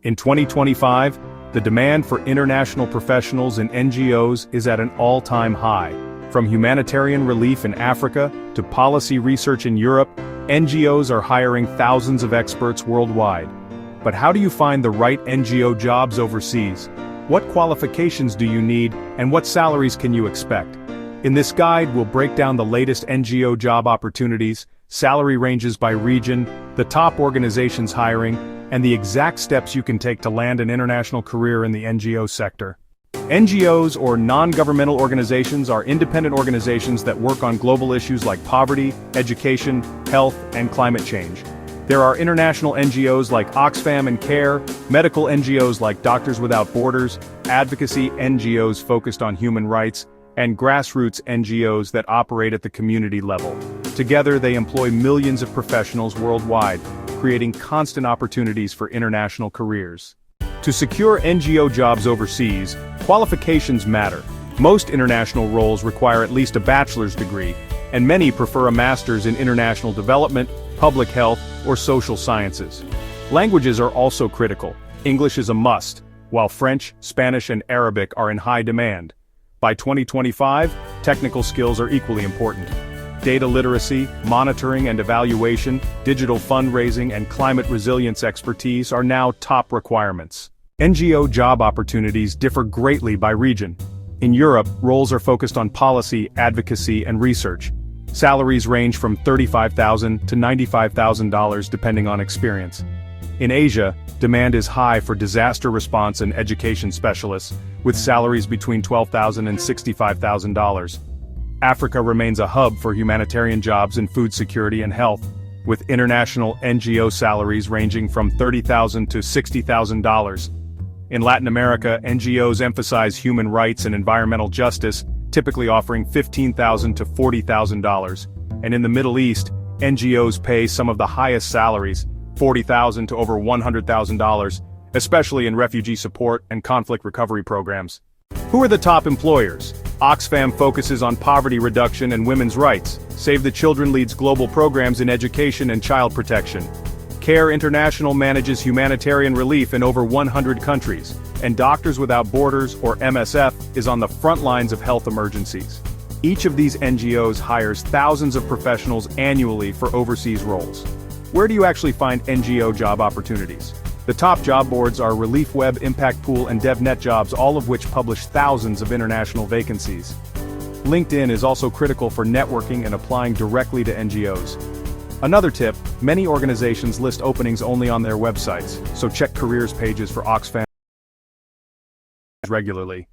In 2025, the demand for international professionals in NGOs is at an all-time high. From humanitarian relief in Africa to policy research in Europe, NGOs are hiring thousands of experts worldwide. But how do you find the right NGO jobs overseas? What qualifications do you need, and what salaries can you expect? In this guide, we'll break down the latest NGO job opportunities, salary ranges by region, the top organizations hiring, and the exact steps you can take to land an international career in the NGO sector. NGOs, or non-governmental organizations, are independent organizations that work on global issues like poverty, education, health, and climate change. There are international NGOs like Oxfam and CARE, medical NGOs like Doctors Without Borders, advocacy NGOs focused on human rights, and grassroots NGOs that operate at the community level. Together, they employ millions of professionals worldwide, creating constant opportunities for international careers. To secure NGO jobs overseas, qualifications matter. Most international roles require at least a bachelor's degree, and many prefer a master's in international development, public health, or social sciences. Languages are also critical. English is a must, while French, Spanish, and Arabic are in high demand. By 2025, technical skills are equally important. Data literacy, monitoring and evaluation, digital fundraising, and climate resilience expertise are now top requirements. NGO job opportunities differ greatly by region. In Europe, roles are focused on policy, advocacy, and research. Salaries range from $35,000 to $95,000 depending on experience. In Asia, demand is high for disaster response and education specialists, with salaries between $12,000 and $65,000. Africa remains a hub for humanitarian jobs in food security and health, with international NGO salaries ranging from $30,000 to $60,000. In Latin America, NGOs emphasize human rights and environmental justice, typically offering $15,000 to $40,000. And in the Middle East, NGOs pay some of the highest salaries, $40,000 to over $100,000, especially in refugee support and conflict recovery programs. Who are the top employers? Oxfam focuses on poverty reduction and women's rights. Save the Children leads global programs in education and child protection. CARE International manages humanitarian relief in over 100 countries, and Doctors Without Borders, or MSF, is on the front lines of health emergencies. Each of these NGOs hires thousands of professionals annually for overseas roles. Where do you actually find NGO job opportunities? The top job boards are ReliefWeb, ImpactPool, and DevNet Jobs, all of which publish thousands of international vacancies. LinkedIn is also critical for networking and applying directly to NGOs. Another tip, many organizations list openings only on their websites, so check careers pages for Oxfam regularly.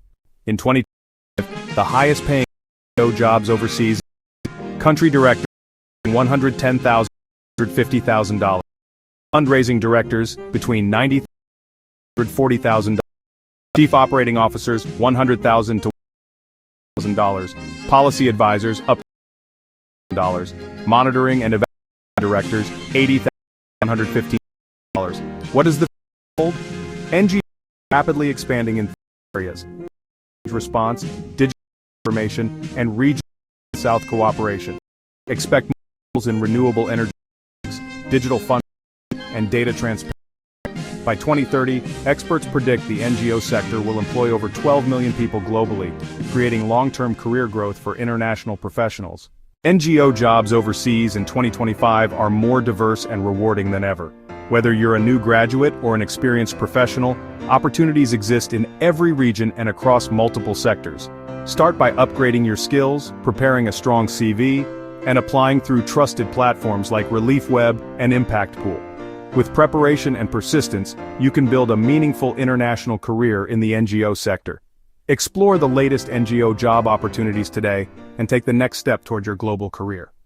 In 2020, the highest paying NGO jobs overseas, country director, $110,000 to $50,000. Fundraising directors, between $90,000 to $40,000. Chief operating officers, $100,000 to $1,000. Policy advisors, up to $1,000. Monitoring and evaluation directors, $80,000 to $115. What is the field? NGOs are rapidly expanding in areas: response, digital information, and regional South cooperation. Expect roles in renewable energy, digital funding, and data transparency. By 2030, experts predict the NGO sector will employ over 12 million people globally, creating long-term career growth for international professionals. NGO jobs overseas in 2025 are more diverse and rewarding than ever. Whether you're a new graduate or an experienced professional, opportunities exist in every region and across multiple sectors. Start by upgrading your skills, preparing a strong CV, and applying through trusted platforms like ReliefWeb and ImpactPool. With preparation and persistence, you can build a meaningful international career in the NGO sector. Explore the latest NGO job opportunities today and take the next step toward your global career.